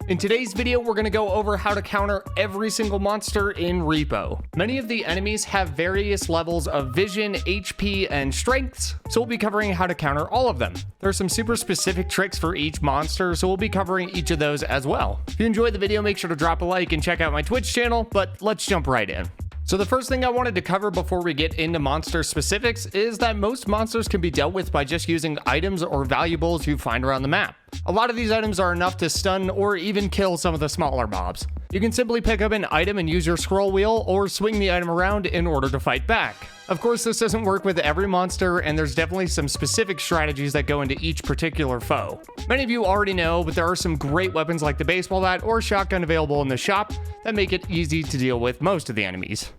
In today's video, we're going to go over how to counter every single monster in REPO. Many of the enemies have various levels of vision, HP, and strengths, so we'll be covering how to counter all of them. There are some super specific tricks for each monster, so we'll be covering each of those as well. If you enjoyed the video, make sure to drop a like and check out my Twitch channel, but let's jump right in. So the first thing I wanted to cover before we get into monster specifics is that most monsters can be dealt with by just using items or valuables you find around the map. A lot of these items are enough to stun or even kill some of the smaller mobs. You can simply pick up an item and use your scroll wheel or swing the item around in order to fight back. Of course, this doesn't work with every monster, and there's definitely some specific strategies that go into each particular foe. Many of you already know, but there are some great weapons like the baseball bat or shotgun available in the shop that make it easy to deal with most of the enemies.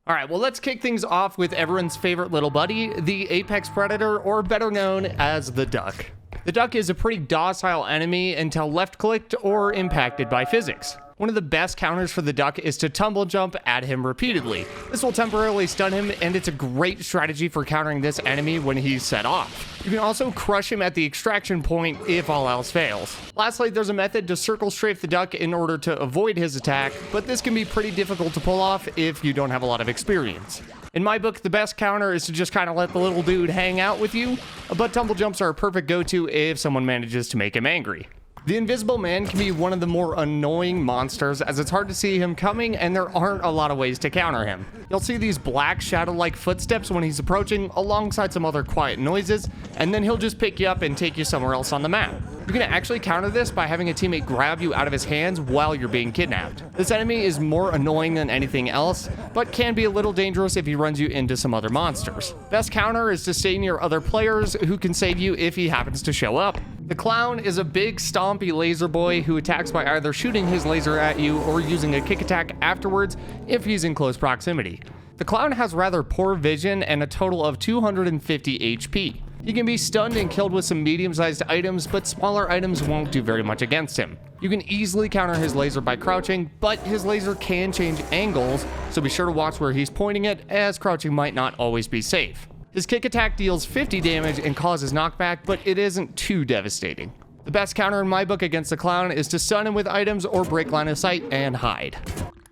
Alright, well, let's kick things off with everyone's favorite little buddy, the apex predator, or better known as the duck. The duck is a pretty docile enemy until left-clicked or impacted by physics. One of the best counters for the duck is to tumble jump at him repeatedly. This will temporarily stun him, and it's a great strategy for countering this enemy when he's set off. You can also crush him at the extraction point if all else fails. Lastly, there's a method to circle strafe the duck in order to avoid his attack, but this can be pretty difficult to pull off if you don't have a lot of experience. In my book, the best counter is to just kind of let the little dude hang out with you, but tumble jumps are a perfect go-to if someone manages to make him angry. The Invisible Man can be one of the more annoying monsters, as it's hard to see him coming and there aren't a lot of ways to counter him. You'll see these black shadow-like footsteps when he's approaching alongside some other quiet noises, and then he'll just pick you up and take you somewhere else on the map. You can actually counter this by having a teammate grab you out of his hands while you're being kidnapped. This enemy is more annoying than anything else, but can be a little dangerous if he runs you into some other monsters. Best counter is to stay near other players who can save you if he happens to show up. The clown is a big stompy laser boy who attacks by either shooting his laser at you or using a kick attack afterwards if he's in close proximity. The clown has rather poor vision and a total of 250 HP. He can be stunned and killed with some medium-sized items, but smaller items won't do very much against him. You can easily counter his laser by crouching, but his laser can change angles, so be sure to watch where he's pointing it, as crouching might not always be safe. His kick attack deals 50 damage and causes knockback, but it isn't too devastating. The best counter in my book against the clown is to stun him with items or break line of sight and hide.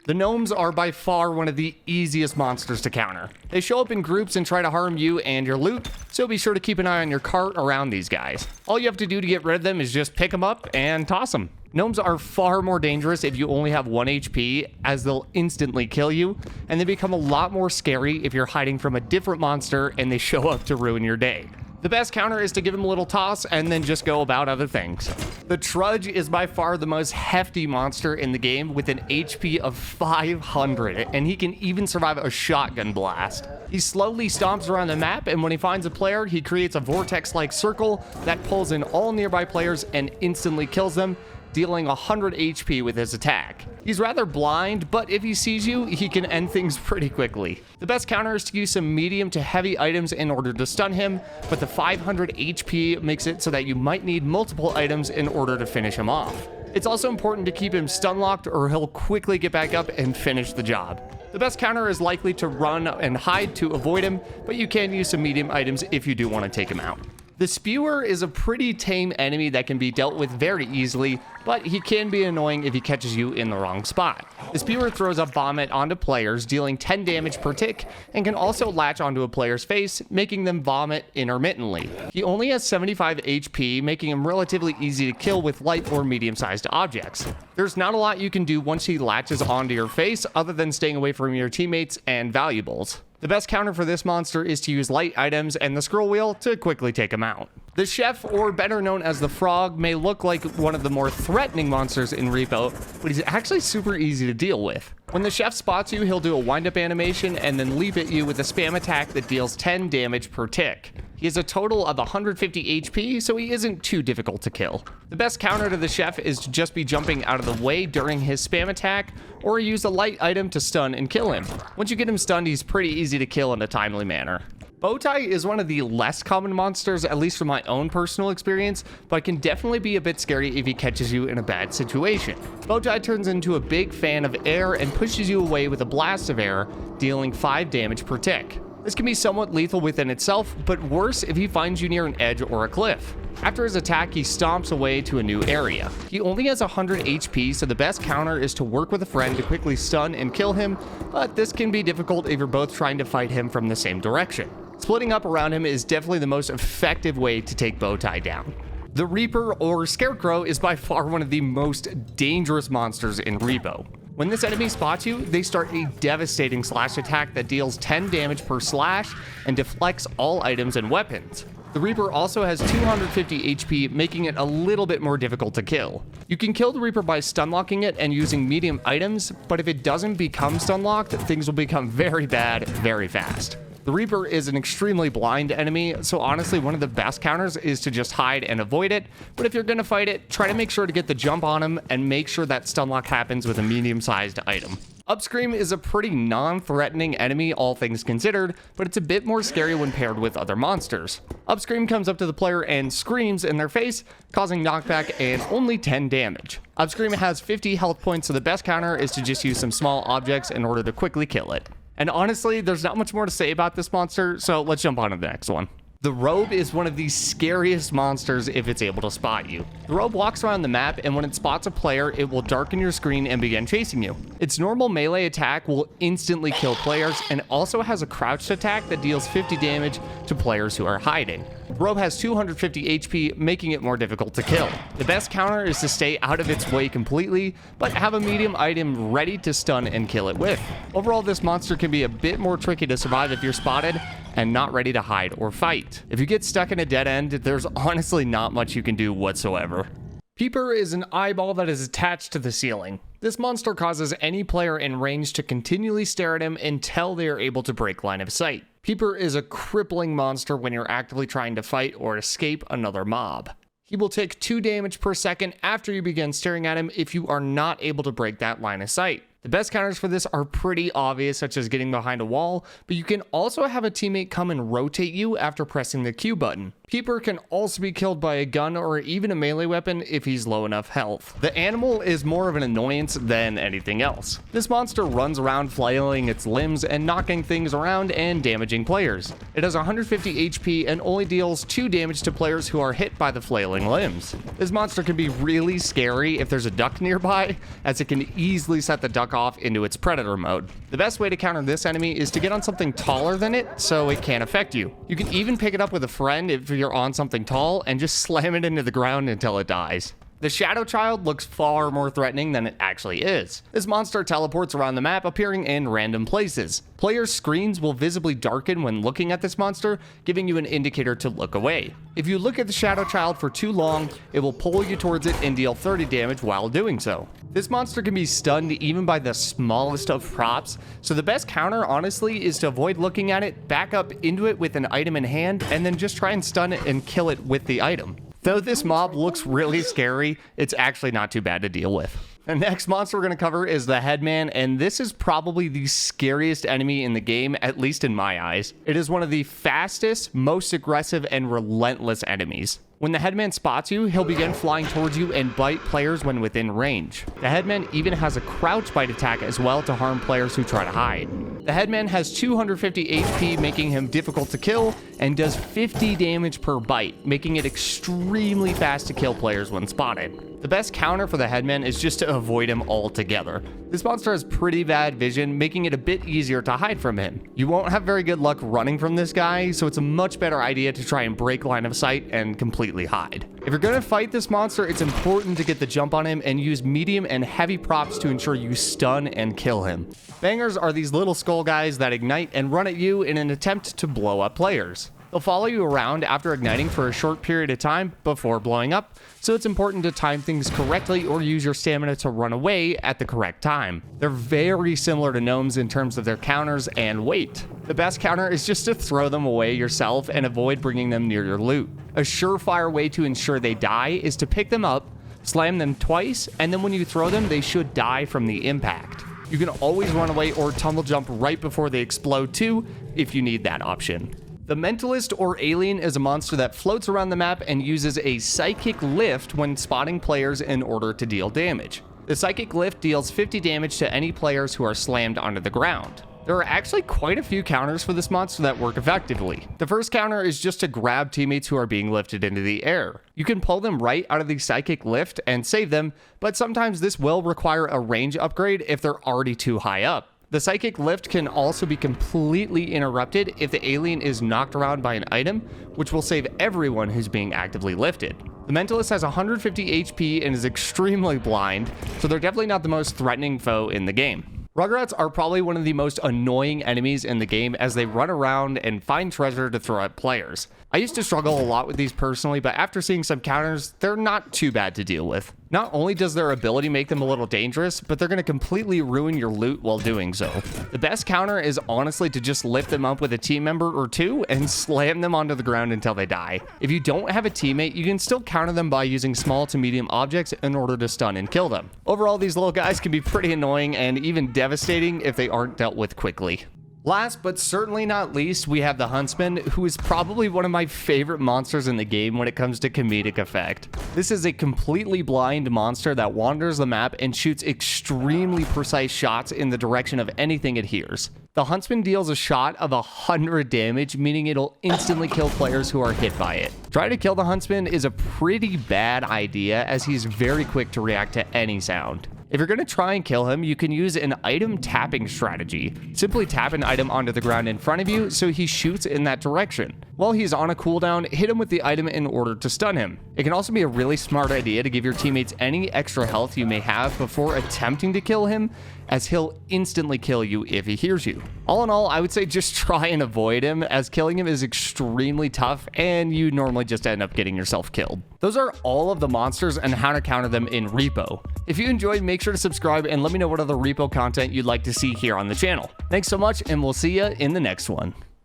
The gnomes are by far one of the easiest monsters to counter. They show up in groups and try to harm you and your loot, so be sure to keep an eye on your cart around these guys. All you have to do to get rid of them is just pick them up and toss them. Gnomes are far more dangerous if you only have 1 HP, as they'll instantly kill you, and they become a lot more scary if you're hiding from a different monster and they show up to ruin your day. The best counter is to give him a little toss and then just go about other things. The Trudge is by far the most hefty monster in the game with an HP of 500, and he can even survive a shotgun blast. He slowly stomps around the map, and when he finds a player, he creates a vortex-like circle that pulls in all nearby players and instantly kills them, dealing 100 HP with his attack. He's rather blind, but if he sees you, he can end things pretty quickly. The best counter is to use some medium to heavy items in order to stun him, but the 500 HP makes it so that you might need multiple items in order to finish him off. It's also important to keep him stun locked or he'll quickly get back up and finish the job. The best counter is likely to run and hide to avoid him, but you can use some medium items if you do want to take him out. The Spewer is a pretty tame enemy that can be dealt with very easily, but he can be annoying if he catches you in the wrong spot. The Spewer throws a vomit onto players, dealing 10 damage per tick, and can also latch onto a player's face, making them vomit intermittently. He only has 75 HP, making him relatively easy to kill with light or medium-sized objects. There's not a lot you can do once he latches onto your face, other than staying away from your teammates and valuables. The best counter for this monster is to use light items and the scroll wheel to quickly take him out. The chef, or better known as the frog, may look like one of the more threatening monsters in REPO, but he's actually super easy to deal with. When the chef spots you, he'll do a wind-up animation and then leap at you with a spam attack that deals 10 damage per tick. He has a total of 150 HP, so he isn't too difficult to kill. The best counter to the chef is to just be jumping out of the way during his spam attack, or use a light item to stun and kill him. Once you get him stunned, he's pretty easy to kill in a timely manner. Bowtie is one of the less common monsters, at least from my own personal experience, but can definitely be a bit scary if he catches you in a bad situation. Bowtie turns into a big fan of air and pushes you away with a blast of air, dealing 5 damage per tick. This can be somewhat lethal within itself, but worse if he finds you near an edge or a cliff. After his attack, he stomps away to a new area. He only has 100 HP, so the best counter is to work with a friend to quickly stun and kill him, but this can be difficult if you're both trying to fight him from the same direction. Splitting up around him is definitely the most effective way to take Bowtie down. The Reaper, or Scarecrow, is by far one of the most dangerous monsters in R.E.P.O. When this enemy spots you, they start a devastating slash attack that deals 10 damage per slash and deflects all items and weapons. The Reaper also has 250 HP, making it a little bit more difficult to kill. You can kill the Reaper by stunlocking it and using medium items, but if it doesn't become stunlocked, things will become very bad very fast. The Reaper is an extremely blind enemy, so honestly one of the best counters is to just hide and avoid it, but if you're gonna fight it, try to make sure to get the jump on him and make sure that stunlock happens with a medium-sized item. Upscream is a pretty non-threatening enemy, all things considered, but it's a bit more scary when paired with other monsters. Upscream comes up to the player and screams in their face, causing knockback and only 10 damage. Upscream has 50 health points, so the best counter is to just use some small objects in order to quickly kill it. And honestly, there's not much more to say about this monster, so let's jump on to the next one. The Robe is one of the scariest monsters if it's able to spot you. The Robe walks around the map, and when it spots a player, it will darken your screen and begin chasing you. Its normal melee attack will instantly kill players, and also has a crouched attack that deals 50 damage to players who are hiding. The Robe has 250 HP, making it more difficult to kill. The best counter is to stay out of its way completely, but have a medium item ready to stun and kill it with. Overall, this monster can be a bit more tricky to survive if you're spotted and not ready to hide or fight. If you get stuck in a dead end, there's honestly not much you can do whatsoever. Peeper is an eyeball that is attached to the ceiling. This monster causes any player in range to continually stare at him until they are able to break line of sight. Peeper is a crippling monster when you're actively trying to fight or escape another mob. He will take 2 damage per second after you begin staring at him if you are not able to break that line of sight. The best counters for this are pretty obvious, such as getting behind a wall, but you can also have a teammate come and rotate you after pressing the Q button. Peeper can also be killed by a gun or even a melee weapon if he's low enough health. The animal is more of an annoyance than anything else. This monster runs around flailing its limbs and knocking things around and damaging players. It has 150 HP and only deals 2 damage to players who are hit by the flailing limbs. This monster can be really scary if there's a duck nearby, as it can easily set the duck off into its predator mode. The best way to counter this enemy is to get on something taller than it so it can't affect you. You can even pick it up with a friend if you're on something tall and just slam it into the ground until it dies. The Shadow Child looks far more threatening than it actually is. This monster teleports around the map, appearing in random places. Players' screens will visibly darken when looking at this monster, giving you an indicator to look away. If you look at the Shadow Child for too long, it will pull you towards it and deal 30 damage while doing so. This monster can be stunned even by the smallest of props, so the best counter, honestly, is to avoid looking at it, back up into it with an item in hand, and then just try and stun it and kill it with the item. Though this mob looks really scary, it's actually not too bad to deal with. The next monster we're going to cover is the Headman, and this is probably the scariest enemy in the game, at least in my eyes. It is one of the fastest, most aggressive, and relentless enemies. When the Headman spots you, he'll begin flying towards you and bite players when within range. The Headman even has a crouch bite attack as well to harm players who try to hide. The Headman has 250 HP, making him difficult to kill, and does 50 damage per bite, making it extremely fast to kill players when spotted. The best counter for the Headman is just to avoid him altogether. This monster has pretty bad vision, making it a bit easier to hide from him. You won't have very good luck running from this guy, so it's a much better idea to try and break line of sight and completely hide. If you're going to fight this monster, it's important to get the jump on him and use medium and heavy props to ensure you stun and kill him. Bangers are these little skull guys that ignite and run at you in an attempt to blow up players. They'll follow you around after igniting for a short period of time before blowing up, so it's important to time things correctly or use your stamina to run away at the correct time. They're very similar to Gnomes in terms of their counters and weight. The best counter is just to throw them away yourself and avoid bringing them near your loot. A surefire way to ensure they die is to pick them up, slam them twice, and then when you throw them, they should die from the impact. You can always run away or tumble jump right before they explode too, if you need that option. The Mentalist or Alien is a monster that floats around the map and uses a psychic lift when spotting players in order to deal damage. The psychic lift deals 50 damage to any players who are slammed onto the ground. There are actually quite a few counters for this monster that work effectively. The first counter is just to grab teammates who are being lifted into the air. You can pull them right out of the psychic lift and save them, but sometimes this will require a range upgrade if they're already too high up. The psychic lift can also be completely interrupted if the alien is knocked around by an item, which will save everyone who's being actively lifted. The Mentalist has 150 HP and is extremely blind, so they're definitely not the most threatening foe in the game. Rugrats are probably one of the most annoying enemies in the game as they run around and find treasure to throw at players. I used to struggle a lot with these personally, but after seeing some counters, they're not too bad to deal with. Not only does their ability make them a little dangerous, but they're going to completely ruin your loot while doing so. The best counter is honestly to just lift them up with a team member or two and slam them onto the ground until they die. If you don't have a teammate, you can still counter them by using small to medium objects in order to stun and kill them. Overall, these little guys can be pretty annoying and even devastating if they aren't dealt with quickly. Last but certainly not least, we have the Huntsman, who is probably one of my favorite monsters in the game when it comes to comedic effect. This is a completely blind monster that wanders the map and shoots extremely precise shots in the direction of anything it hears. The Huntsman deals a shot of 100 damage, meaning it'll instantly kill players who are hit by it. Trying to kill the Huntsman is a pretty bad idea as he's very quick to react to any sound. If you're going to try and kill him, you can use an item tapping strategy. Simply tap an item onto the ground in front of you so he shoots in that direction. While he's on a cooldown, hit him with the item in order to stun him. It can also be a really smart idea to give your teammates any extra health you may have before attempting to kill him, as he'll instantly kill you if he hears you. All in all, I would say just try and avoid him, as killing him is extremely tough and you normally just end up getting yourself killed. Those are all of the monsters and how to counter them in REPO. If you enjoyed, make sure to subscribe and let me know what other REPO content you'd like to see here on the channel. Thanks so much, and we'll see you in the next one.